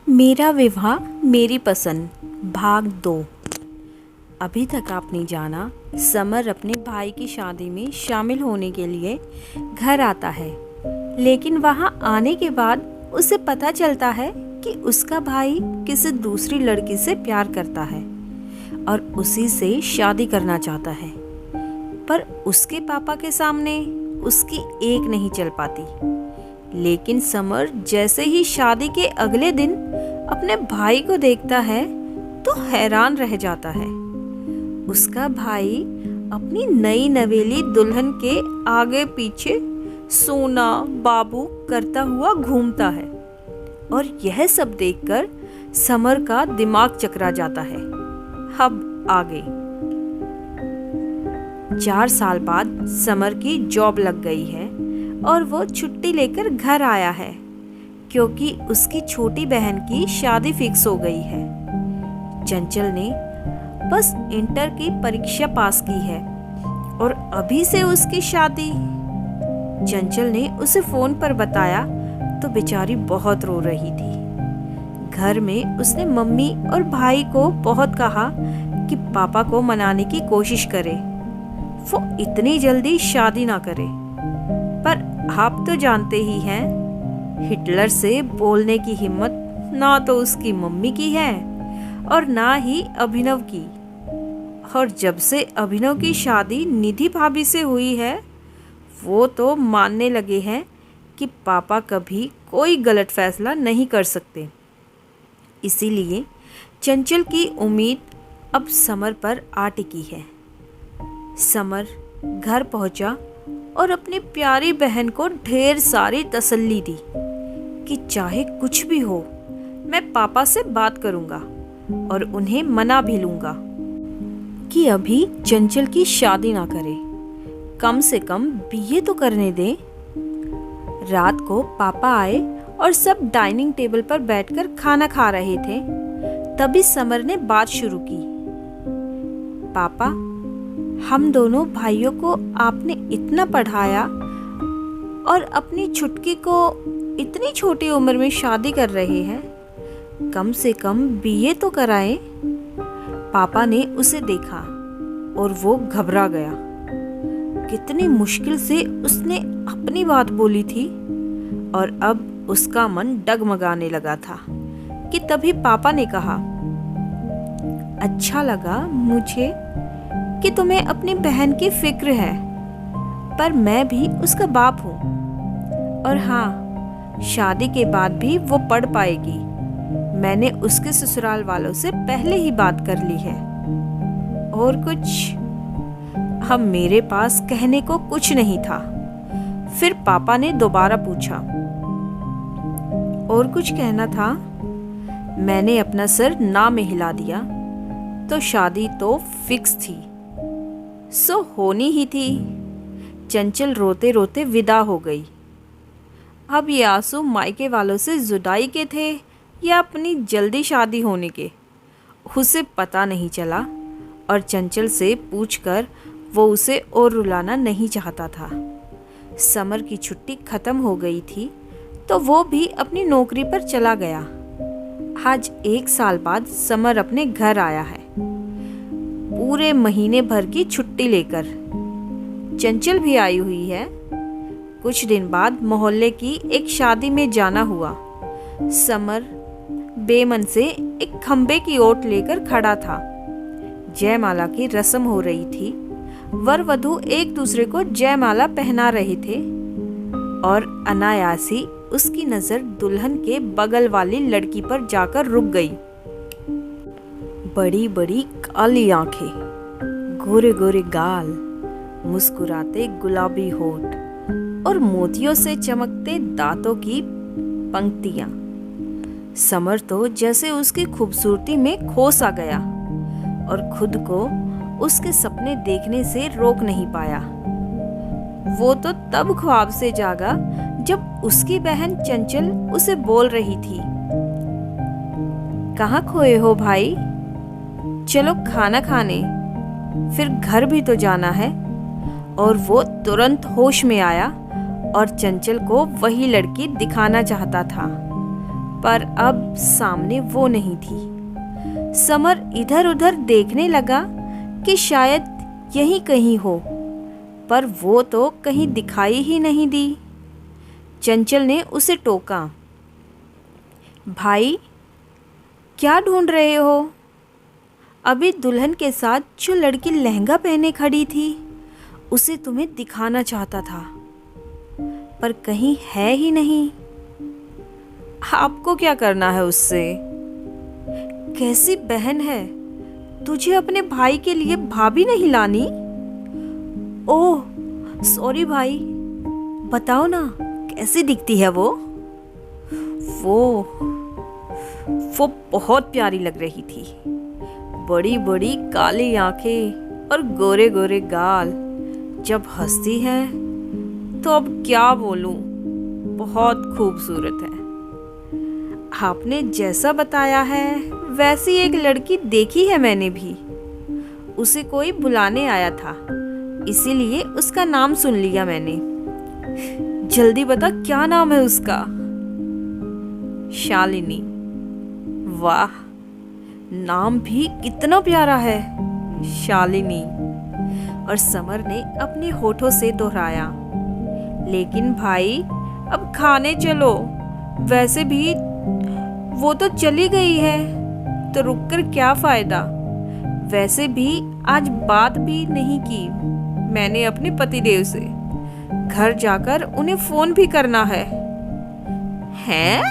मेरा विवाह मेरी पसंद भाग 2। अभी तक आपने जाना, समर अपने भाई की शादी में शामिल होने के लिए घर आता है, लेकिन वहां आने के बाद उसे पता चलता है कि उसका भाई किसी दूसरी लड़की से प्यार करता है और उसी से शादी करना चाहता है। पर उसके पापा के सामने उसकी एक नहीं चल पाती। लेकिन समर जैसे ही शादी के अगले दिन अपने भाई को देखता है तो हैरान रह जाता है। उसका भाई अपनी नई नवेली दुल्हन के आगे पीछे सोना बाबू करता हुआ घूमता है और यह सब देखकर समर का दिमाग चकरा जाता है। अब आगे 4 साल बाद समर की जॉब लग गई है और वो छुट्टी लेकर घर आया है क्योंकि उसकी छोटी बहन की शादी फिक्स हो गई है। चंचल ने बस इंटर की परीक्षा पास की है और अभी से उसकी शादी। चंचल ने उसे फोन पर बताया तो बेचारी बहुत रो रही थी। घर में उसने मम्मी और भाई को बहुत कहा कि पापा को मनाने की कोशिश करे, वो इतनी जल्दी शादी ना करे। पर आप तो जानते ही हैं, हिटलर से बोलने की हिम्मत ना तो उसकी मम्मी की है और ना ही अभिनव की। और जब से अभिनव की शादी निधि भाभी से हुई है, वो तो मानने लगे हैं कि पापा कभी कोई गलत फैसला नहीं कर सकते। इसीलिए चंचल की उम्मीद अब समर पर आ टिकी है। समर घर पहुंचा और अपनी प्यारी बहन को ढेर सारी तसल्ली दी कि चाहे कुछ भी हो, मैं पापा से बात करूंगा और उन्हें मना भी लूंगा कि अभी चंचल की शादी ना करे, कम से कम बीए तो करने दे। रात को पापा आए और सब डाइनिंग टेबल पर बैठकर खाना खा रहे थे। तभी समर ने बात शुरू की। पापा, हम दोनों भाइयों को आपने इतना पढ़ाया और अपनी छुटकी को इतनी छोटी उम्र में शादी कर रहे हैं, कम से कम बीए तो कराएं। पापा ने उसे देखा और वो घबरा गया। कितनी मुश्किल से उसने अपनी बात बोली थी और अब उसका मन डगमगाने लगा था कि तभी पापा ने कहा, अच्छा लगा मुझे कि तुम्हें अपनी बहन की फिक्र है, पर मैं भी उसका बाप हूँ और हाँ, शादी के बाद भी वो पढ़ पाएगी। मैंने उसके ससुराल वालों से पहले ही बात कर ली है। और कुछ? अब मेरे पास कहने को कुछ नहीं था। फिर पापा ने दोबारा पूछा, और कुछ कहना था? मैंने अपना सर ना में हिला दिया। तो शादी तो फिक्स थी, सो होनी ही थी। चंचल रोते रोते विदा हो गई। अब ये आंसू मायके वालों से जुदाई के थे या अपनी जल्दी शादी होने के, उसे पता नहीं चला और चंचल से पूछकर वो उसे और रुलाना नहीं चाहता था। समर की छुट्टी खत्म हो गई थी तो वो भी अपनी नौकरी पर चला गया। आज 1 साल बाद समर अपने घर आया है, पूरे महीने भर की छुट्टी लेकर। चंचल भी आई हुई है। कुछ दिन बाद मोहल्ले की एक शादी में जाना हुआ। समर बेमन से एक खंबे की ओट लेकर खड़ा था। जयमाला की रस्म हो रही थी। वर वधू एक दूसरे को जयमाला पहना रहे थे और अनायासी उसकी नजर दुल्हन के बगल वाली लड़की पर जाकर रुक गई। बड़ी बड़ी काली आंखें, गोरे गोरे गाल, मुस्कुराते गुलाबी होठ और मोतियों से चमकते दांतों की पंक्तियां। समर तो जैसे उसकी खूबसूरती में खो सा गया और खुद को उसके सपने देखने से रोक नहीं पाया। वो तो तब ख्वाब से जागा जब उसकी बहन चंचल उसे बोल रही थी, कहाँ खोए हो भाई? चलो खाना खाने, फिर घर भी तो जाना है। और वो तुरंत होश में आया और चंचल को वही लड़की दिखाना चाहता था। पर अब सामने वो नहीं थी। समर इधर उधर देखने लगा कि शायद यहीं कहीं हो, पर वो तो कहीं दिखाई ही नहीं दी। चंचल ने उसे टोका, भाई क्या ढूंढ रहे हो? अभी दुल्हन के साथ जो लड़की लहंगा पहने खड़ी थी उसे तुम्हें दिखाना चाहता था, पर कहीं है ही नहीं। आपको क्या करना है उससे? कैसी बहन है, तुझे अपने भाई के लिए भाभी नहीं लानी? ओह सॉरी भाई, बताओ ना कैसी दिखती है वो? वो बहुत प्यारी लग रही थी, बड़ी बड़ी काली आंखें और गोरे गोरे गाल। जब हंसती है तो अब क्या बोलूं, बहुत खूबसूरत है। आपने जैसा बताया है वैसी एक लड़की देखी है मैंने भी। उसे कोई बुलाने आया था, इसीलिए उसका नाम सुन लिया मैंने। जल्दी बता क्या नाम है उसका? शालिनी। वाह, नाम भी कितना प्यारा है, शालिनी। और समर ने अपने होठों से दोहराया, लेकिन भाई अब खाने चलो। वैसे भी वो तो चली गई है, तो रुककर क्या फायदा? वैसे भी आज बात भी नहीं की मैंने अपने पतिदेव से। घर जाकर उन्हें फोन भी करना है। हैं?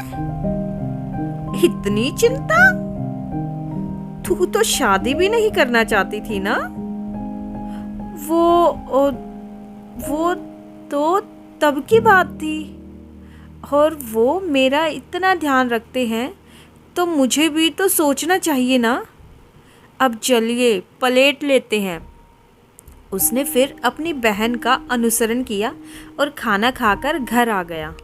इतनी चिंता? तू तो शादी भी नहीं करना चाहती थी ना? वो तो तब की बात थी, और वो मेरा इतना ध्यान रखते हैं तो मुझे भी तो सोचना चाहिए ना। अब चलिए प्लेट लेते हैं। उसने फिर अपनी बहन का अनुसरण किया और खाना खाकर घर आ गया।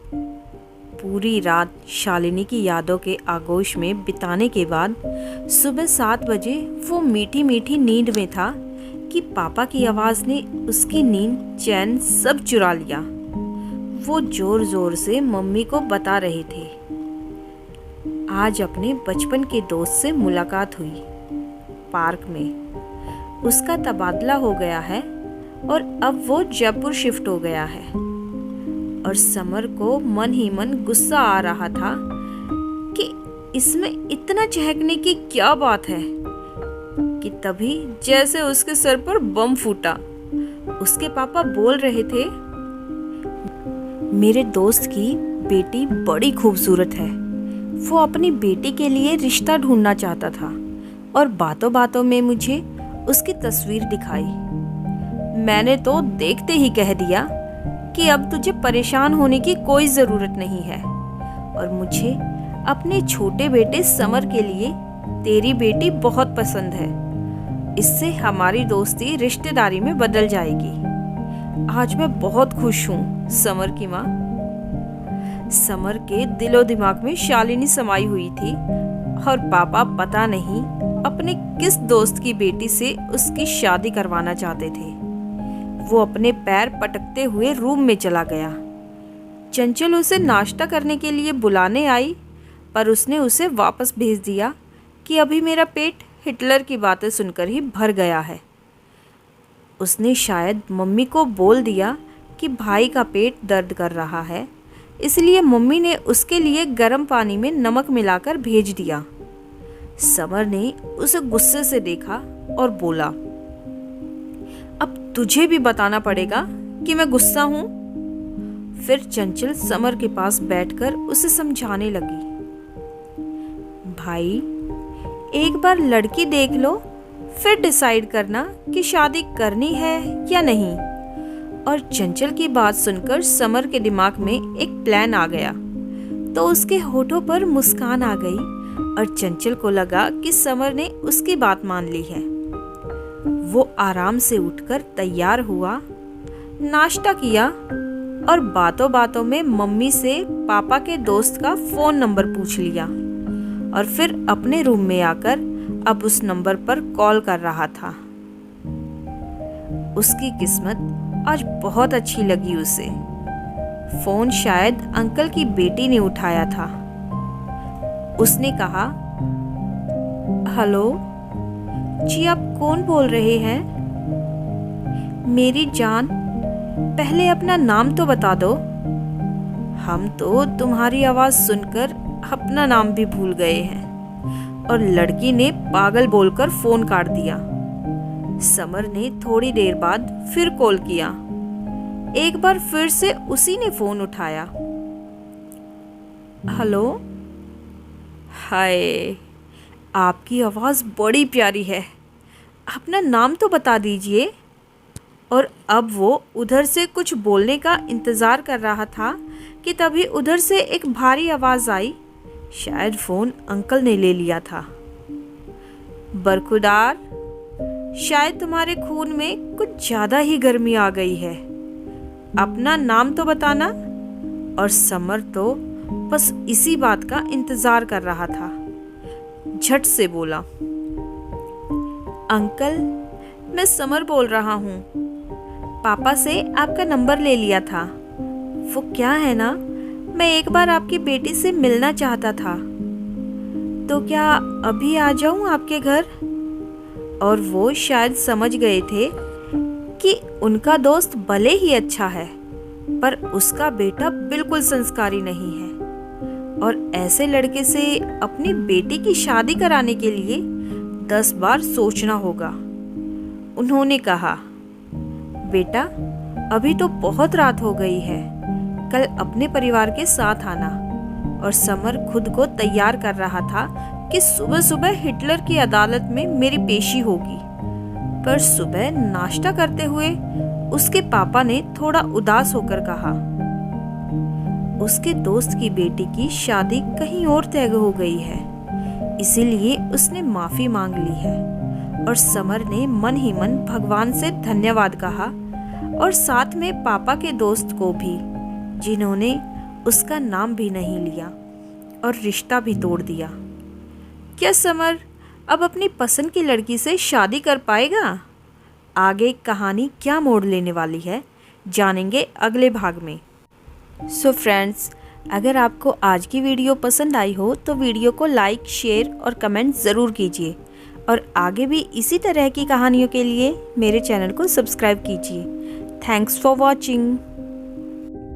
पूरी रात शालिनी की यादों के आगोश में बिताने के बाद सुबह 7 बजे वो मीठी मीठी नींद में था कि पापा की आवाज़ ने उसकी नींद चैन सब चुरा लिया। वो जोर जोर से मम्मी को बता रहे थे, आज अपने बचपन के दोस्त से मुलाकात हुई पार्क में। उसका तबादला हो गया है और अब वो जयपुर शिफ्ट हो गया है। और समर को मन ही मन गुस्सा आ रहा था कि इसमें इतना चहकने की क्या बात है, कि तभी जैसे उसके सर पर बम फूटा। उसके पापा बोल रहे थे, मेरे दोस्त की बेटी बड़ी खूबसूरत है, वो अपनी बेटी के लिए रिश्ता ढूंढना चाहता था और बातों बातों में मुझे उसकी तस्वीर दिखाई। मैंने तो देखते ही कह दिया कि अब तुझे परेशान होने की कोई ज़रूरत नहीं है, और मुझे अपने छोटे बेटे समर के लिए तेरी बेटी बहुत पसंद है। इससे हमारी दोस्ती रिश्तेदारी में बदल जाएगी। आज मैं बहुत खुश हूँ समर की माँ। समर के दिलो दिमाग में शालिनी समाई हुई थी, और पापा पता नहीं अपने किस दोस्त की बेटी से उसकी शादी करवाना चाहते थे। वो अपने पैर पटकते हुए रूम में चला गया। चंचल उसे नाश्ता करने के लिए बुलाने आई, पर उसने उसे वापस भेज दिया कि अभी मेरा पेट हिटलर की बातें सुनकर ही भर गया है। उसने शायद मम्मी को बोल दिया कि भाई का पेट दर्द कर रहा है, इसलिए मम्मी ने उसके लिए गर्म पानी में नमक मिलाकर भेज दिया। समर ने उसे गुस्से से देखा और बोला, अब तुझे भी बताना पड़ेगा कि मैं गुस्सा हूँ। फिर चंचल समर के पास बैठकर उसे समझाने लगी, भाई एक बार लड़की देख लो, फिर डिसाइड करना कि शादी करनी है या नहीं। और चंचल की बात सुनकर समर के दिमाग में एक प्लान आ गया, तो उसके होठों पर मुस्कान आ गई और चंचल को लगा कि समर ने उसकी बात मान ली है। वो आराम से उठकर तैयार हुआ, नाश्ता किया और बातों बातों में मम्मी से पापा के दोस्त का फ़ोन नंबर पूछ लिया, और फिर अपने रूम में आकर अब उस नंबर पर कॉल कर रहा था। उसकी किस्मत आज बहुत अच्छी लगी उसे। फ़ोन शायद अंकल की बेटी ने उठाया था। उसने कहा, हेलो जी, आप कौन बोल रहे हैं? मेरी जान, पहले अपना नाम तो बता दो। हम तो तुम्हारी आवाज़ सुनकर अपना नाम भी भूल गए हैं। और लड़की ने पागल बोलकर फ़ोन काट दिया। समर ने थोड़ी देर बाद फिर कॉल किया। एक बार फिर से उसी ने फ़ोन उठाया। हेलो, हाय, आपकी आवाज़ बड़ी प्यारी है, अपना नाम तो बता दीजिए। और अब वो उधर से कुछ बोलने का इंतज़ार कर रहा था कि तभी उधर से एक भारी आवाज़ आई। शायद फ़ोन अंकल ने ले लिया था। बरखुदार, शायद तुम्हारे खून में कुछ ज़्यादा ही गर्मी आ गई है, अपना नाम तो बताना। और समर तो बस इसी बात का इंतज़ार कर रहा था। झट से बोला, अंकल, मैं समर बोल रहा हूँ, पापा से आपका नंबर ले लिया था। वो क्या है ना, मैं एक बार आपकी बेटी से मिलना चाहता था, तो क्या अभी आ जाऊँ आपके घर? और वो शायद समझ गए थे कि उनका दोस्त भले ही अच्छा है, पर उसका बेटा बिल्कुल संस्कारी नहीं है और ऐसे लड़के से अपनी बेटी की शादी कराने के लिए 10 बार सोचना होगा। उन्होंने कहा, बेटा, अभी तो बहुत रात हो गई है, कल अपने परिवार के साथ आना। और समर खुद को तैयार कर रहा था कि सुबह सुबह हिटलर की अदालत में मेरी पेशी होगी। पर सुबह नाश्ता करते हुए उसके पापा ने थोड़ा उदास होकर कहा, उसके दोस्त की बेटी की शादी कहीं और तय हो गई है, इसीलिए उसने माफी मांग ली है। और समर ने मन ही मन भगवान से धन्यवाद कहा और साथ में पापा के दोस्त को भी, जिन्होंने उसका नाम भी नहीं लिया और रिश्ता भी तोड़ दिया। क्या समर अब अपनी पसंद की लड़की से शादी कर पाएगा? आगे कहानी क्या मोड़ लेने वाली है, जानेंगे अगले भाग में। सो फ्रेंड्स, अगर आपको आज की वीडियो पसंद आई हो तो वीडियो को लाइक, शेयर और कमेंट ज़रूर कीजिए और आगे भी इसी तरह की कहानियों के लिए मेरे चैनल को सब्सक्राइब कीजिए। Thanks for watching.